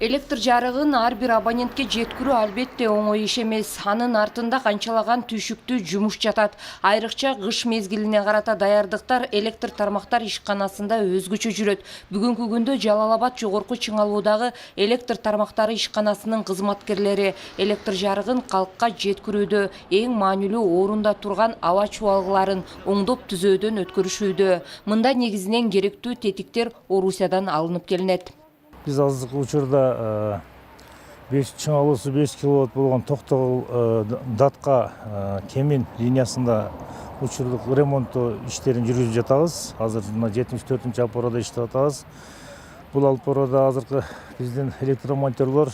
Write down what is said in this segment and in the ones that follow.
Электр жарыгын ар бир абонентке жеткирүү албетте оңой иш эмес. Анын артында канчалаган түйшүктүү жумуш жатат. Айрыкча кыш мезгилине карата даярдыктар электр тармактар ишканасында өзгөчө жүрөт. Бүгүнкү күндө Жалал Абад жогорку Чыңалуудагы электр тармактары ишканасынын кызматкерлери электр жарыгын калкка жеткирүүдө эң маанилүү орунда турган аба чубалгыларын оңдоп түзөөдөн өткөрүшүүдө. Мында негизинен керектүү тетиктер Орусиядан алынып келинет. Biz azıcık uçurda 5 Чыңалуусу 5 киловатт болгон Токтогул Датка Кемин линиясында учурлук ремонттоо иштерин жүргүзүп жатабыз. Азыр мына 74-чү алпороодо иштеп атабыз. Бул алпороодо азыркы биздин электромонтерлор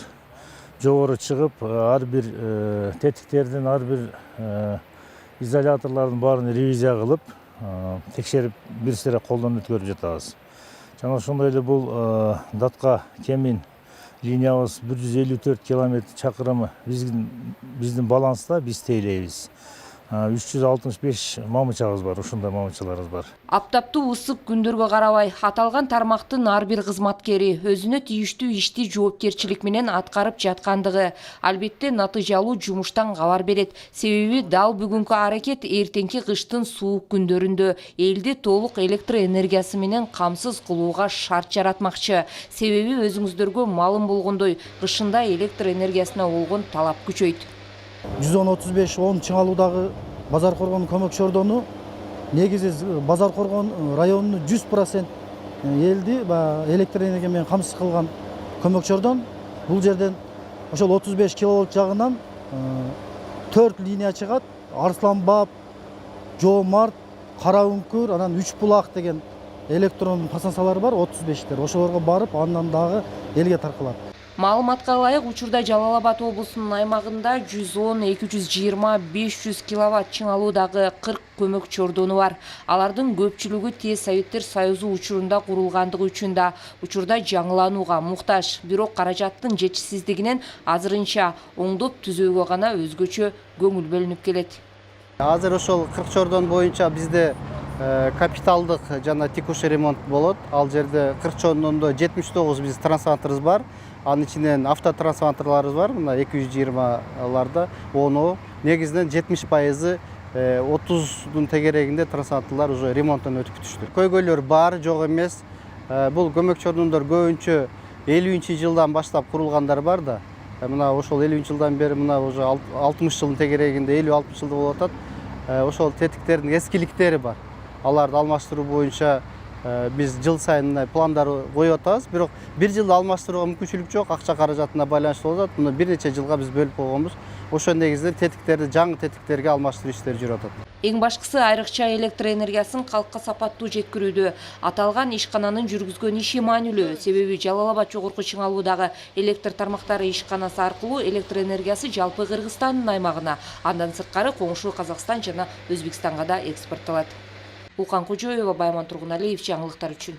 жогору чыгып, ар бир тетиктердин, ар бир изоляторлордун баарын ревизия кылып, текшерип бир сыйра колдон өткөрүп жатабыз. Жана ошондой эле бул Датка Кемин линиябыз 154 километр чакырымы биздин баланста биз тейлейбиз. 365 мамычабыз бар, ушундай мамычаларыбыз бар. Аптаптуу ысык күндөргө карабай, аталган тармактын ар бир кызматкери өзүнө тийиштүү ишти жоопкерчилик менен аткарып жаткандыгы албетте натыйжалуу жумуштан кабар берет. Себеби дал бүгүнкү аракет эртеңки кыштын суук күндөрүндө элди толук электр энергиясы менен камсыз кылууга шарт жаратмакчы. Себеби өзүңүздөргө маалым болгондой, кышында электр энергиясына болгон талап күчөйт. 110-35-10 Чыңалуудагы Базар Коргон көмөк чордону негизи Базар Коргон районунун 100% элди электр энергия менен камсыз кылган көмөк чордон. Бул жерден ошол 35 киловатт жагынан 4 линия чыгат. Арсланбаб, Жоомарт, Кара Үңкүр, анан 3 булак деген электрон пассансалар бар, 35тер. Ошолорго барып, андан дагы элге таркалат. Маалыматка ылайык, учурда Жалал Абад облусунун аймагында 110, 220, 500 киловатт Чыңалуудагы 40 көмөк чордону бар. Алардын көпчүлүгү Тез Советтер Союзу учурунда курулгандыгы үчүн да учурда жаңыланууга муктаж. Бирок каражаттын жетишсиздигинен азырынча оңдоп түзөөгө гана өзгөчө көңүл бөлүнүп келет. Азыр ошол 40 чордон боюнча бизде капиталдык жана текущий ремонт болот. Ал жерде 40 чордондо 79 биз трансформаторубуз бар. Анын ичинен автотрансформаторларыбыз бар. Мына 220ларда 10. Негизинен 70% 30-дун тегерегинде трансформаторлор уже ремонттон өтүп бүтүштү. Көйгөйлөр бар, жок эмес. Бул көмөк чордондор көбүнчө 50-жылдан баштап курулгандар бар да. Мына ошол 50-жылдан бери мына уже 60 жылдын тегерегинде 50-60 жылда болуп атат. Ошол тетиктердин эскиликтери бар. Аларды алмаштыруу боюнча биз жыл сайын пландар коюп атабыз. Бирок бир жылда алмаштырууга мүмкүнчүлүк жок, акча каражатына байланыштуу болуп атат. Муну бир нече жылга биз бөлүп койгонбуз. Ошол негизинде тетиктерди жаңы тетиктерге алмаштыруу иштери жүрүп атат. Эң башкысы айрыкча электр энергиясын калкка сапаттуу жеткирүүдө. Аталган ишкананын жүргүзгөн иши маанилүү. Себеби Жалал Абад жогорку Чыңалуудагы электр тармактары ишканасы аркылуу электр энергиясы жалпы Кыргызстандын аймагына, андан сырткары коңшу Казакстан жана Өзбекстанга да экспорттолот. Улкан Кожоева, Байман Тургуналиев, жаңылыктар үчүн.